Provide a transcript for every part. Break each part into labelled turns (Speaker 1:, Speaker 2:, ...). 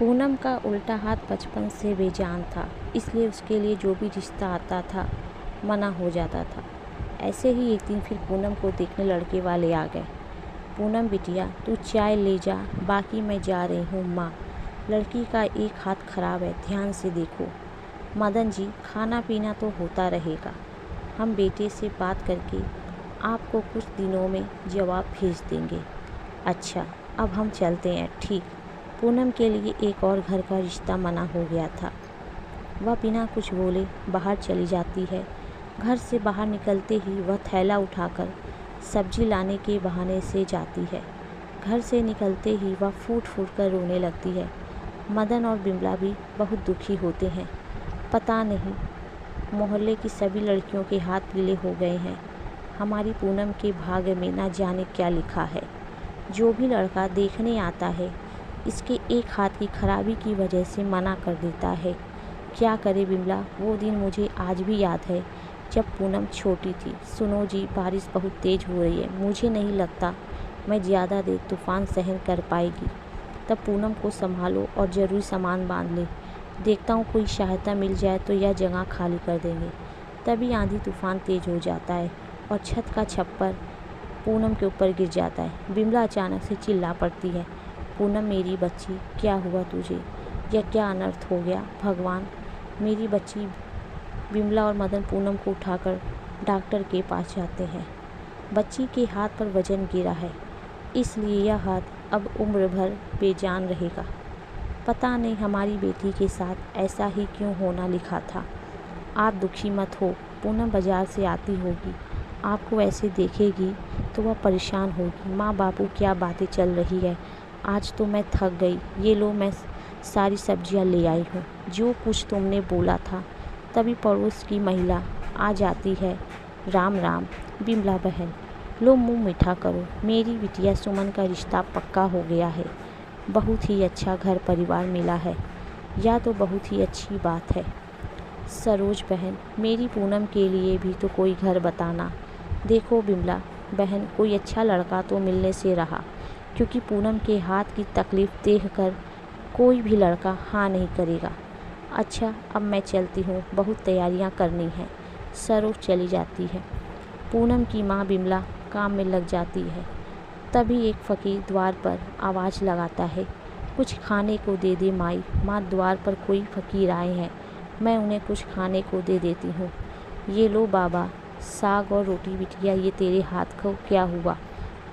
Speaker 1: पूनम का उल्टा हाथ बचपन से बेजान था, इसलिए उसके लिए जो भी रिश्ता आता था मना हो जाता था। ऐसे ही एक दिन फिर पूनम को देखने लड़के वाले आ गए। पूनम बिटिया तू चाय ले जा, बाकी मैं जा रही हूँ माँ। लड़की का एक हाथ खराब है, ध्यान से देखो। मदन जी खाना पीना तो होता रहेगा, हम बेटे से बात करके आपको कुछ दिनों में जवाब भेज देंगे। अच्छा अब हम चलते हैं। ठीक। पूनम के लिए एक और घर का रिश्ता मना हो गया था। वह बिना कुछ बोले बाहर चली जाती है। घर से बाहर निकलते ही वह थैला उठाकर सब्जी लाने के बहाने से जाती है। घर से निकलते ही वह फूट फूट कर रोने लगती है। मदन और बिमला भी बहुत दुखी होते हैं। पता नहीं मोहल्ले की सभी लड़कियों के हाथ पीले हो गए हैं। हमारी पूनम के भाग्य में ना जाने क्या लिखा है। जो भी लड़का देखने आता है इसके एक हाथ की खराबी की वजह से मना कर देता है। क्या करे बिमला, वो दिन मुझे आज भी याद है जब पूनम छोटी थी। सुनो जी, बारिश बहुत तेज़ हो रही है, मुझे नहीं लगता मैं ज़्यादा देर तूफ़ान सहन कर पाएगी। तब पूनम को संभालो और ज़रूरी सामान बांध ले। देखता हूँ कोई सहायता मिल जाए तो यह जगह खाली कर देंगे। तभी आंधी तूफ़ान तेज़ हो जाता है और छत का छप्पर पूनम के ऊपर गिर जाता है। बिमला अचानक से चिल्ला पड़ती है, पूनम मेरी बच्ची, क्या हुआ तुझे? यह क्या अनर्थ हो गया? भगवान, मेरी बच्ची। बिमला और मदन पूनम को उठाकर डॉक्टर के पास जाते हैं। बच्ची के हाथ पर वजन गिरा है, इसलिए यह हाथ अब उम्र भर बेजान रहेगा। पता नहीं हमारी बेटी के साथ ऐसा ही क्यों होना लिखा था। आप दुखी मत हो, पूनम बाजार से आती होगी, आपको ऐसे देखेगी तो वह परेशान होगी। माँ बापू क्या बातें चल रही है, आज तो मैं थक गई। ये लो मैं सारी सब्जियां ले आई हूँ, जो कुछ तुमने बोला था। तभी पड़ोस की महिला आ जाती है। राम राम बिमला बहन, लो मुँह मीठा करो, मेरी बिटिया सुमन का रिश्ता पक्का हो गया है। बहुत ही अच्छा घर परिवार मिला है, यह तो बहुत ही अच्छी बात है। सरोज बहन, मेरी पूनम के लिए भी तो कोई घर बताना। देखो बिमला बहन, कोई अच्छा लड़का तो मिलने से रहा, क्योंकि पूनम के हाथ की तकलीफ़ देखकर कोई भी लड़का हाँ नहीं करेगा। अच्छा अब मैं चलती हूँ, बहुत तैयारियाँ करनी हैं। सरोज चली जाती है। पूनम की माँ बिमला काम में लग जाती है। तभी एक फ़कीर द्वार पर आवाज़ लगाता है, कुछ खाने को दे दे माई। माँ, द्वार पर कोई फ़कीर आए हैं, मैं उन्हें कुछ खाने को दे देती हूँ। ये लो बाबा, साग और रोटी। बिटिया ये तेरे हाथ को क्या हुआ?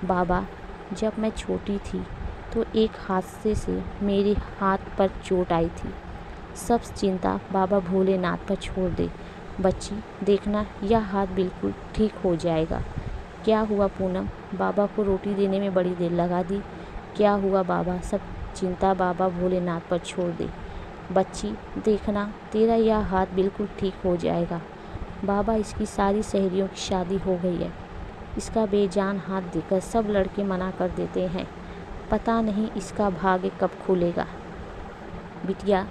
Speaker 1: बाबा, जब मैं छोटी थी तो एक हादसे से मेरे हाथ पर चोट आई थी। सब चिंता बाबा भोलेनाथ पर छोड़ दे। बच्ची देखना, यह हाथ बिल्कुल ठीक हो जाएगा। क्या हुआ पूनम? बाबा को रोटी देने में बड़ी देर लगा दी। क्या हुआ बाबा? सब चिंता बाबा भोलेनाथ पर छोड़ दे। बच्ची देखना, तेरा यह हाथ बिल्कुल ठीक हो जाएगा। बाबा, इसकी सारी सहेलियों की शादी हो गई है। इसका बेजान हाथ देखकर सब लड़के मना कर देते हैं। पता नहीं इसका भाग्य कब खुलेगा। बिटिया,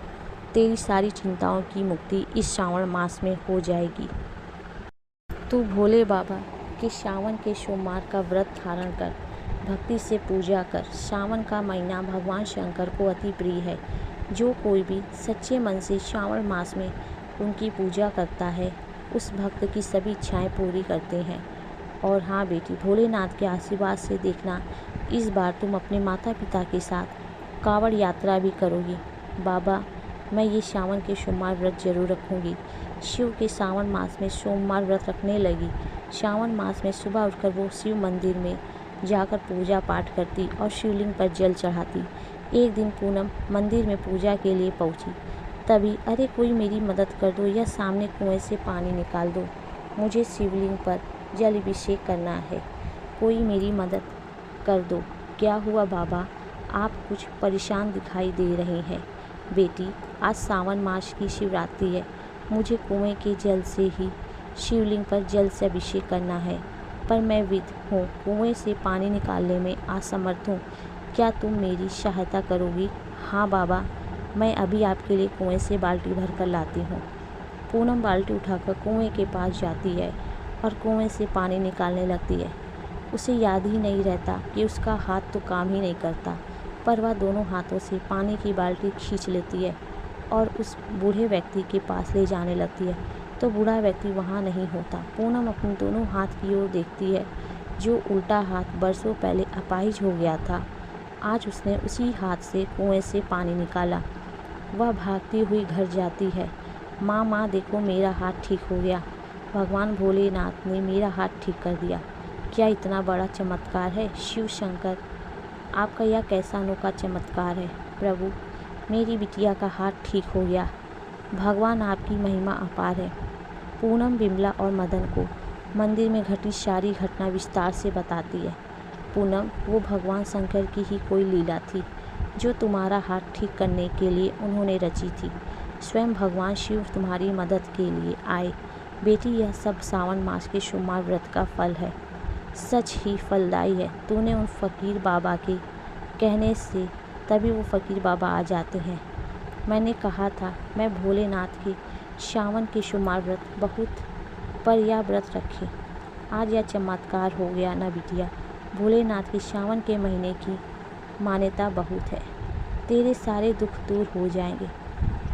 Speaker 1: तेरी सारी चिंताओं की मुक्ति इस श्रावण मास में हो जाएगी। तू भोले बाबा के सावन के सोमवार का व्रत धारण कर, भक्ति से पूजा कर। सावन का महीना भगवान शंकर को अति प्रिय है। जो कोई भी सच्चे मन से श्रावण मास में उनकी पूजा करता है, उस भक्त की सभी इच्छाएं पूरी करते हैं। और हाँ बेटी, भोलेनाथ के आशीर्वाद से देखना, इस बार तुम अपने माता पिता के साथ कांवड़ यात्रा भी करोगी। बाबा, मैं ये सावन के सोमवार व्रत जरूर रखूँगी। शिव के सावन मास में सोमवार व्रत रखने लगी। सावन मास में सुबह उठकर वो शिव मंदिर में जाकर पूजा पाठ करती और शिवलिंग पर जल चढ़ाती। एक दिन पूनम मंदिर में पूजा के लिए पहुंची। तभी, अरे कोई मेरी मदद कर दो, या सामने कुएं से पानी निकाल दो, मुझे शिवलिंग पर जल अभिषेक करना है, कोई मेरी मदद कर दो। क्या हुआ बाबा, आप कुछ परेशान दिखाई दे रहे हैं। बेटी, आज सावन मास की शिवरात्रि है, मुझे कुएं के जल से ही शिवलिंग पर जल से अभिषेक करना है, पर मैं विध हूँ, कुएं से पानी निकालने में असमर्थ हूँ। क्या तुम मेरी सहायता करोगी? हाँ बाबा, मैं अभी आपके लिए कुएं से बाल्टी भर कर लाती हूँ। पूनम बाल्टी उठाकर कुएं के पास जाती है और कुएं से पानी निकालने लगती है। उसे याद ही नहीं रहता कि उसका हाथ तो काम ही नहीं करता। पर वह दोनों हाथों से पानी की बाल्टी खींच लेती है और उस बूढ़े व्यक्ति के पास ले जाने लगती है तो बूढ़ा व्यक्ति वहाँ नहीं होता। पूनम अपने दोनों हाथ की ओर देखती है। जो उल्टा हाथ बरसों पहले अपाहिज हो गया था, आज उसने उसी हाथ से कुएं से पानी निकाला। वह भागती हुई घर जाती है। माँ माँ देखो, मेरा हाथ ठीक हो गया। भगवान भोलेनाथ ने मेरा हाथ ठीक कर दिया। क्या इतना बड़ा चमत्कार है शिव शंकर, आपका यह कैसा अनोखा चमत्कार है। प्रभु, मेरी बिटिया का हाथ ठीक हो गया। भगवान आपकी महिमा अपार है। पूनम बिमला और मदन को मंदिर में घटी सारी घटना विस्तार से बताती है। पूनम, वो भगवान शंकर की ही कोई लीला थी जो तुम्हारा हाथ ठीक करने के लिए उन्होंने रची थी। स्वयं भगवान शिव तुम्हारी मदद के लिए आए। बेटी, यह सब सावन मास के सोमवार व्रत का फल है। सच ही फलदायी है। तूने उन फ़कीर बाबा के कहने से तभी वो फ़कीर बाबा आ जाते हैं। मैंने कहा था मैं भोलेनाथ के सावन के सोमवार व्रत बहुत पर यह व्रत रखे। आज यह चमत्कार हो गया ना बिटिया। भोलेनाथ के सावन के महीने की मान्यता बहुत है। तेरे सारे दुख दूर हो जाएंगे।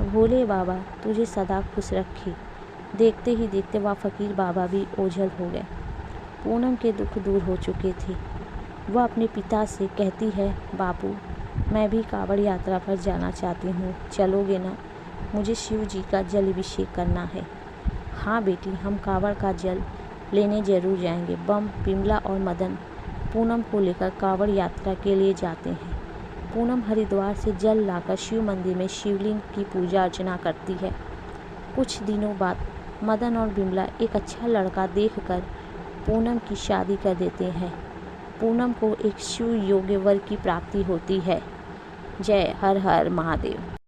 Speaker 1: भोले बाबा तुझे सदा खुश रखे। देखते ही देखते वह फ़कीर बाबा भी ओझल हो गए। पूनम के दुख दूर हो चुके थे। वह अपने पिता से कहती है, बापू, मैं भी कांवड़ यात्रा पर जाना चाहती हूँ, चलोगे ना? मुझे शिव जी का जल अभिषेक करना है। हाँ बेटी, हम कांवड़ का जल लेने जरूर जाएंगे। बम, बिमला और मदन पूनम को लेकर कांवड़ यात्रा के लिए जाते हैं। पूनम हरिद्वार से जल लाकर शिव मंदिर में शिवलिंग की पूजा अर्चना करती है। कुछ दिनों बाद मदन और बिमला एक अच्छा लड़का देखकर पूनम की शादी कर देते हैं। पूनम को एक शिव योग्य वर की प्राप्ति होती है। जय हर हर महादेव।